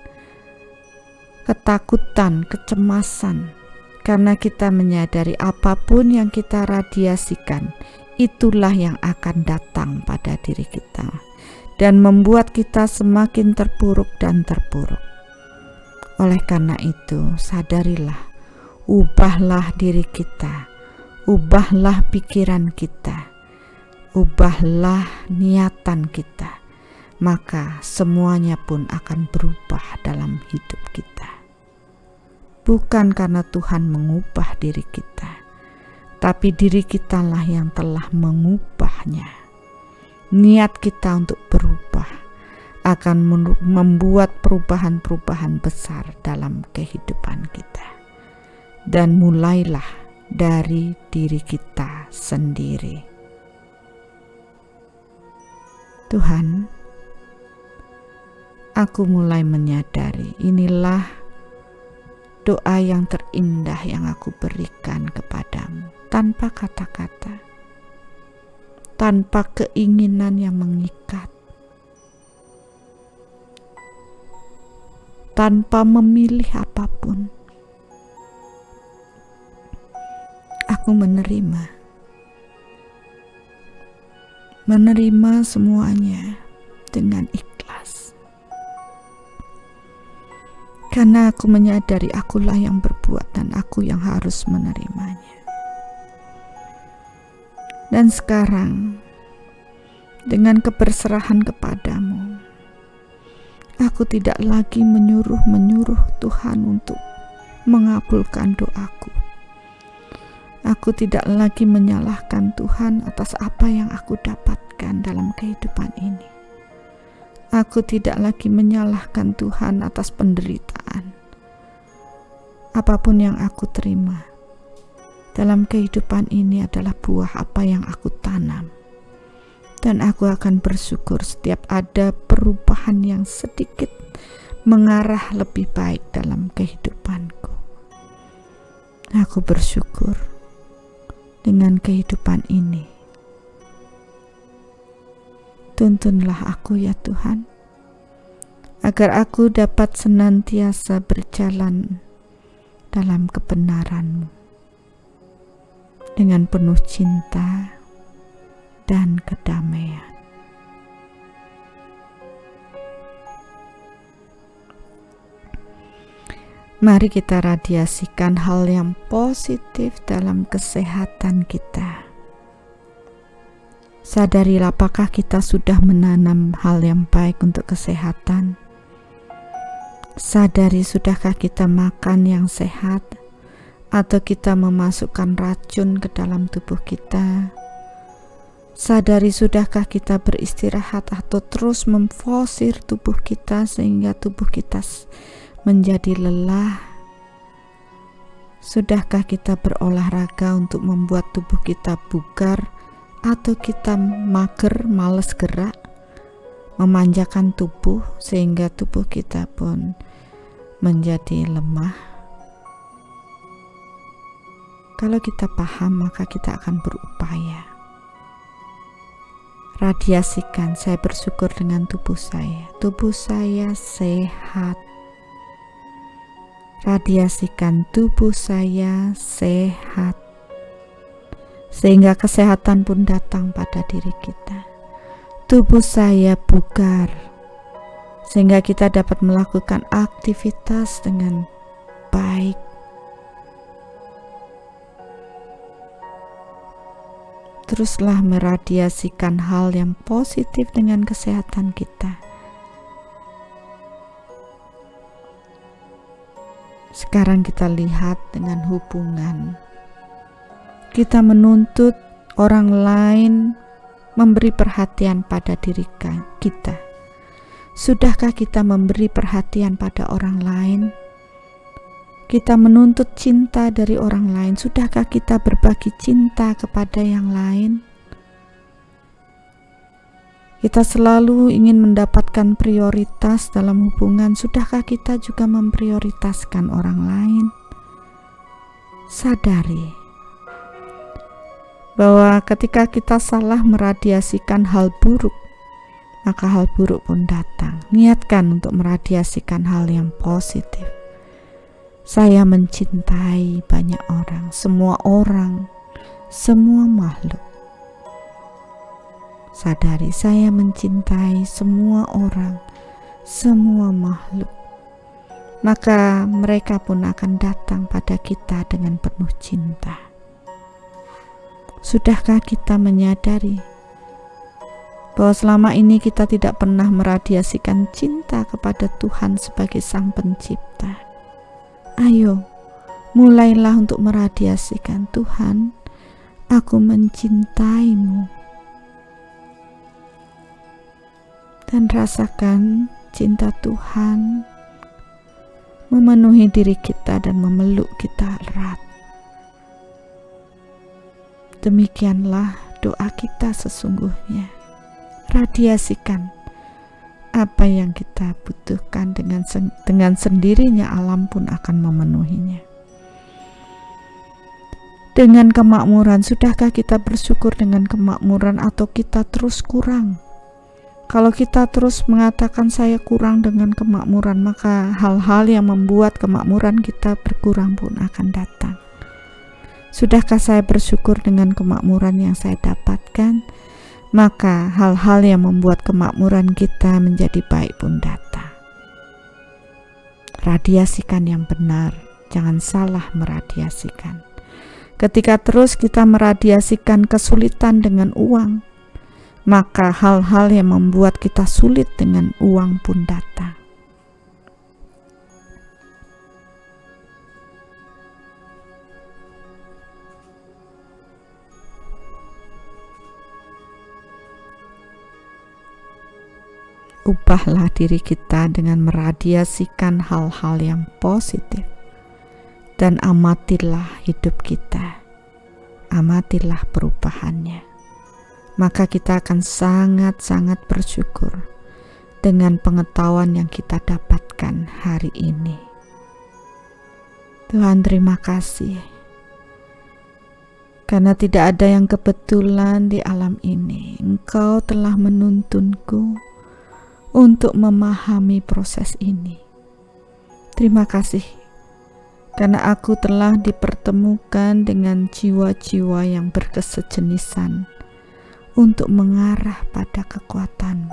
ketakutan, kecemasan. Karena kita menyadari apapun yang kita radiasikan, itulah yang akan datang pada diri kita dan membuat kita semakin terpuruk dan terpuruk. Oleh karena itu, sadarilah, ubahlah diri kita, ubahlah pikiran kita, ubahlah niatan kita, maka semuanya pun akan berubah dalam hidup kita. Bukan karena Tuhan mengubah diri kita, tapi diri kitalah yang telah mengubahnya. Niat kita untuk berubah akan membuat perubahan-perubahan besar dalam kehidupan kita. Dan mulailah dari diri kita sendiri. Tuhan, aku mulai menyadari inilah doa yang terindah yang aku berikan kepadamu, tanpa kata-kata, tanpa keinginan yang mengikat, tanpa memilih apapun. Aku menerima semuanya dengan ikhlas. Karena aku menyadari akulah yang berbuat dan aku yang harus menerimanya. Dan sekarang, dengan keberserahan kepadamu, aku tidak lagi menyuruh Tuhan untuk mengabulkan doaku. Aku tidak lagi menyalahkan Tuhan atas apa yang aku dapatkan dalam kehidupan ini. Aku tidak lagi menyalahkan Tuhan atas penderitaan. Apapun yang aku terima dalam kehidupan ini adalah buah apa yang aku tanam. Dan aku akan bersyukur setiap ada perubahan yang sedikit mengarah lebih baik dalam kehidupanku. Aku bersyukur dengan kehidupan ini. Tuntunlah aku ya Tuhan, agar aku dapat senantiasa berjalan dalam kebenaran-Mu dengan penuh cinta dan kedamaian. Mari kita radiasikan hal yang positif dalam kesehatan kita. Sadarilah apakah kita sudah menanam hal yang baik untuk kesehatan. Sadari sudahkah kita makan yang sehat, atau kita memasukkan racun ke dalam tubuh kita. Sadari sudahkah kita beristirahat atau terus memforsir tubuh kita sehingga tubuh kita menjadi lelah. Sudahkah kita berolahraga untuk membuat tubuh kita bugar, atau kita mager, malas gerak, memanjakan tubuh sehingga tubuh kita pun menjadi lemah? Kalau kita paham, maka kita akan berupaya. Radiasikan, saya bersyukur dengan tubuh saya. Tubuh saya sehat. Radiasikan tubuh saya sehat, sehingga kesehatan pun datang pada diri kita. Tubuh saya bugar, sehingga kita dapat melakukan aktivitas dengan baik. Teruslah meradiasikan hal yang positif dengan kesehatan kita. Sekarang kita lihat dengan hubungan. Kita menuntut orang lain memberi perhatian pada diri kita. Sudahkah kita memberi perhatian pada orang lain? Kita menuntut cinta dari orang lain. Sudahkah kita berbagi cinta kepada yang lain? Kita selalu ingin mendapatkan prioritas dalam hubungan. Sudahkah kita juga memprioritaskan orang lain? Sadari bahwa ketika kita salah meradiasikan hal buruk, maka hal buruk pun datang. Niatkan untuk meradiasikan hal yang positif. Saya mencintai banyak orang, semua makhluk. Sadari, saya mencintai semua orang, semua makhluk. Maka mereka pun akan datang pada kita dengan penuh cinta. Sudahkah kita menyadari bahwa selama ini kita tidak pernah meradiasikan cinta kepada Tuhan sebagai Sang Pencipta? Ayo, mulailah untuk meradiasikan. Tuhan, aku mencintaimu. dan rasakan cinta Tuhan memenuhi diri kita dan memeluk kita erat. Demikianlah doa kita sesungguhnya. Radiasikan apa yang kita butuhkan, dengan sendirinya alam pun akan memenuhinya. Dengan kemakmuran, sudahkah kita bersyukur dengan kemakmuran atau kita terus kurang? Kalau kita terus mengatakan saya kurang dengan kemakmuran, maka hal-hal yang membuat kemakmuran kita berkurang pun akan datang. Sudahkah saya bersyukur dengan kemakmuran yang saya dapatkan? Maka hal-hal yang membuat kemakmuran kita menjadi baik pun datang. Radiasikan yang benar, jangan salah meradiasikan. Ketika terus kita meradiasikan kesulitan dengan uang, maka hal-hal yang membuat kita sulit dengan uang pun datang. Ubahlah diri kita dengan meradiasikan hal-hal yang positif. Dan amatilah hidup kita. Amatilah perubahannya. Maka kita akan sangat-sangat bersyukur dengan pengetahuan yang kita dapatkan hari ini. Tuhan, terima kasih. Karena tidak ada yang kebetulan di alam ini. Engkau telah menuntunku untuk memahami proses ini. Terima kasih, karena aku telah dipertemukan dengan jiwa-jiwa yang berkesejenisan untuk mengarah pada kekuatan-Mu.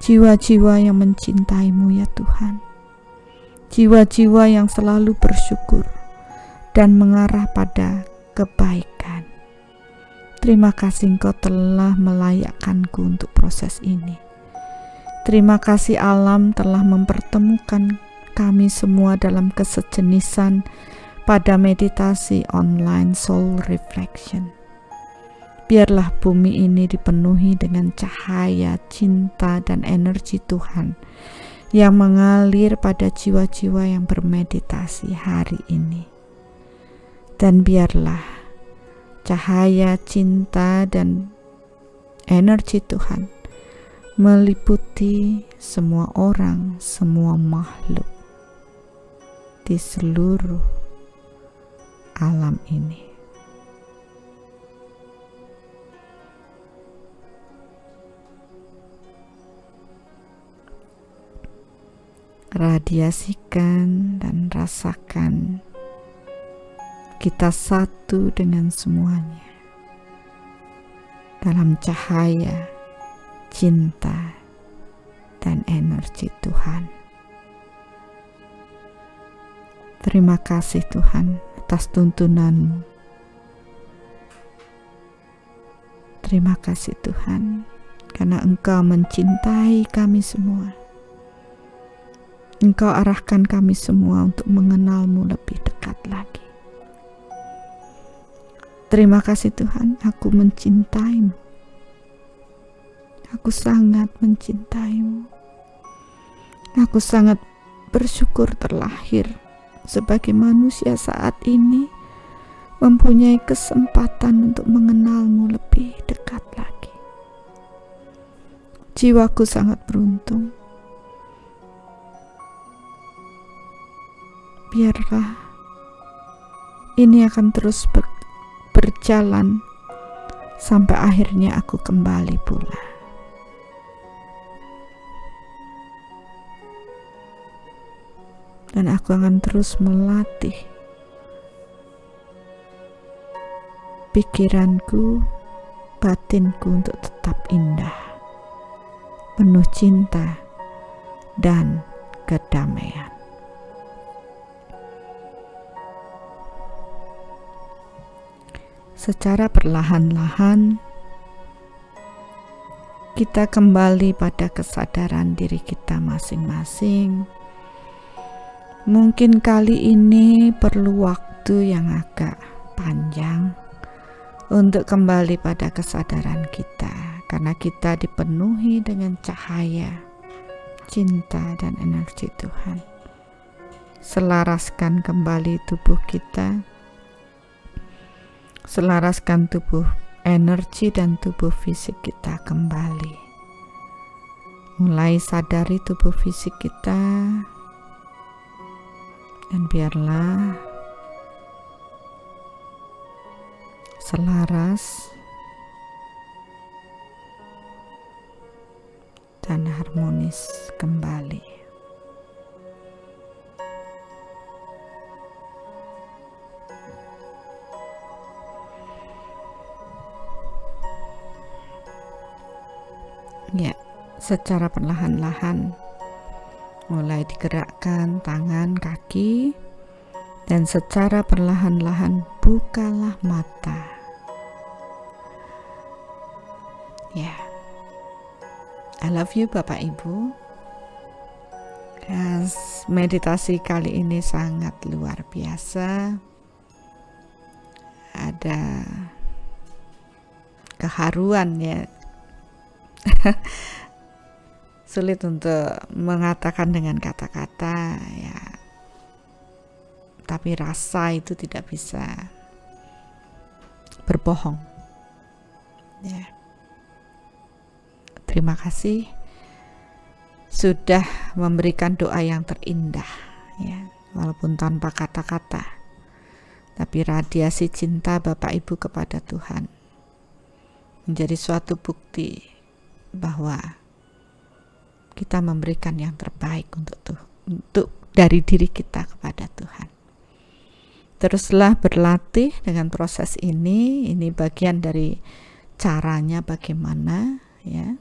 Jiwa-jiwa yang mencintai-Mu ya Tuhan. Jiwa-jiwa yang selalu bersyukur dan mengarah pada kebaikan. Terima kasih Engkau telah melayakkanku untuk proses ini. Terima kasih alam telah mempertemukan kami semua dalam kesejenisan pada meditasi online Soul Reflection. Biarlah bumi ini dipenuhi dengan cahaya, cinta, dan energi Tuhan yang mengalir pada jiwa-jiwa yang bermeditasi hari ini. Dan biarlah cahaya, cinta, dan energi Tuhan meliputi semua orang, semua makhluk di seluruh alam ini. Radiasikan dan rasakan kita satu dengan semuanya dalam cahaya, cinta, dan energi Tuhan. Terima kasih Tuhan atas tuntunan-Mu. Terima kasih Tuhan karena Engkau mencintai kami semua. Engkau arahkan kami semua untuk mengenal-Mu lebih dekat lagi. Terima kasih Tuhan, aku mencintai-Mu. Aku sangat mencintai-Mu. Aku sangat bersyukur terlahir sebagai manusia saat ini, mempunyai kesempatan untuk mengenal-Mu lebih dekat lagi. Jiwaku sangat beruntung. Biarlah ini akan terus berjalan sampai akhirnya aku kembali pula. Dan aku akan terus melatih pikiranku, batinku untuk tetap indah, penuh cinta dan kedamaian. Secara perlahan-lahan kita kembali pada kesadaran diri kita masing-masing. Mungkin kali ini perlu waktu yang agak panjang untuk kembali pada kesadaran kita, karena kita dipenuhi dengan cahaya, cinta, dan energi Tuhan. Selaraskan kembali tubuh kita, selaraskan tubuh energi dan tubuh fisik kita kembali. Mulai sadari tubuh fisik kita, dan biarlah selaras dan harmonis kembali. Ya, secara perlahan-lahan mulai digerakkan tangan, kaki, dan secara perlahan-lahan bukalah mata. Ya, I love you Bapak Ibu. Meditasi kali ini sangat luar biasa. Ada keharuan ya. Sulit untuk mengatakan dengan kata-kata ya, tapi rasa itu tidak bisa berbohong ya. Terima kasih sudah memberikan doa yang terindah ya, walaupun tanpa kata-kata, tapi radiasi cinta Bapak Ibu kepada Tuhan menjadi suatu bukti bahwa kita memberikan yang terbaik untuk dari diri kita kepada Tuhan. Teruslah berlatih dengan proses ini bagian dari caranya bagaimana ya.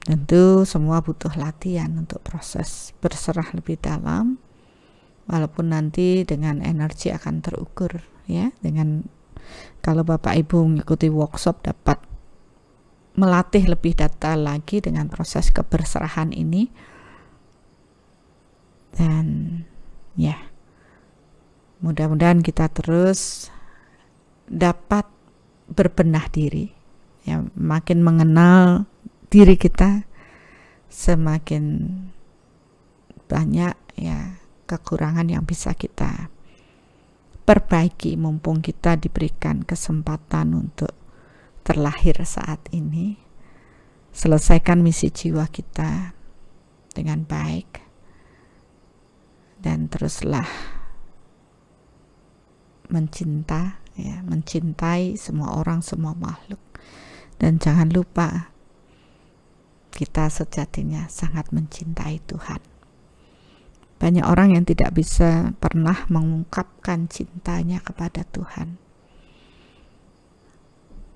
Tentu semua butuh latihan untuk proses berserah lebih dalam, walaupun nanti dengan energi akan terukur ya. Dengan kalau Bapak Ibu mengikuti workshop dapat melatih lebih detail lagi dengan proses keberserahan ini. Dan ya, mudah-mudahan kita terus dapat berbenah diri ya, makin mengenal diri kita, semakin banyak ya kekurangan yang bisa kita perbaiki mumpung kita diberikan kesempatan untuk terlahir saat ini. Selesaikan misi jiwa kita dengan baik, dan teruslah mencintai semua orang, semua makhluk. Dan jangan lupa kita sejatinya sangat mencintai Tuhan. Banyak orang yang tidak bisa pernah mengungkapkan cintanya kepada Tuhan.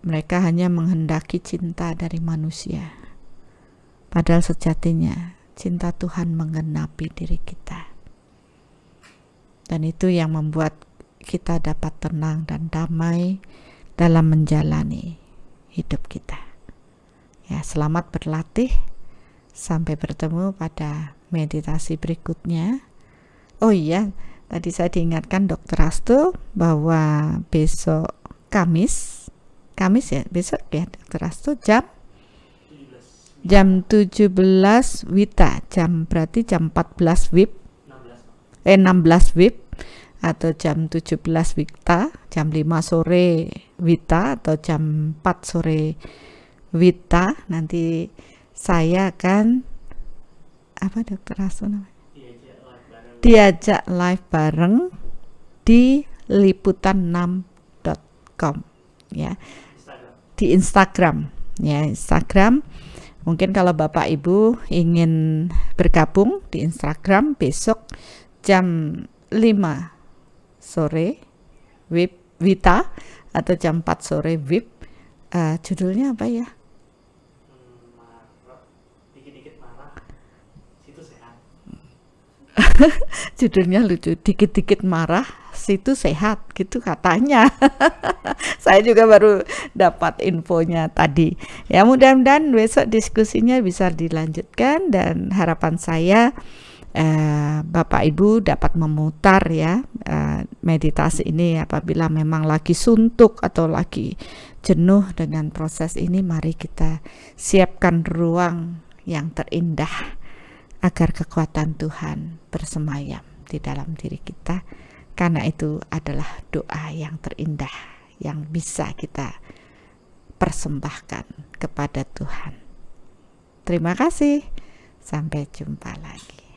Mereka hanya menghendaki cinta dari manusia, padahal sejatinya cinta Tuhan menggenapi diri kita, dan itu yang membuat kita dapat tenang dan damai dalam menjalani hidup kita ya. Selamat berlatih, sampai bertemu pada meditasi berikutnya. Oh iya, tadi saya diingatkan Dr. Astu bahwa besok Kamis ya, besok ya Dr. Astu jam 17 WITA, berarti jam 14 WIB 16 WIB atau jam 17 WITA, jam 5 sore WITA atau jam 4 sore WITA. Nanti saya akan apa Dr. Astu namanya? Diajak live bareng di liputan6.com ya, di Instagram ya, Instagram. Mungkin kalau Bapak Ibu ingin bergabung di Instagram besok jam 5 sore WITA atau jam 4 sore WIB, judulnya apa ya? Dikit-dikit marah, situ sehat. Judulnya lucu, dikit-dikit marah situ sehat gitu katanya. Saya juga baru dapat infonya tadi ya. Mudah-mudahan besok diskusinya bisa dilanjutkan, dan harapan saya Bapak Ibu dapat memutar ya meditasi ini apabila memang lagi suntuk atau lagi jenuh dengan proses ini, mari kita siapkan ruang yang terindah agar kekuatan Tuhan bersemayam di dalam diri kita, karena itu adalah doa yang terindah yang bisa kita persembahkan kepada Tuhan. Terima kasih, sampai jumpa lagi.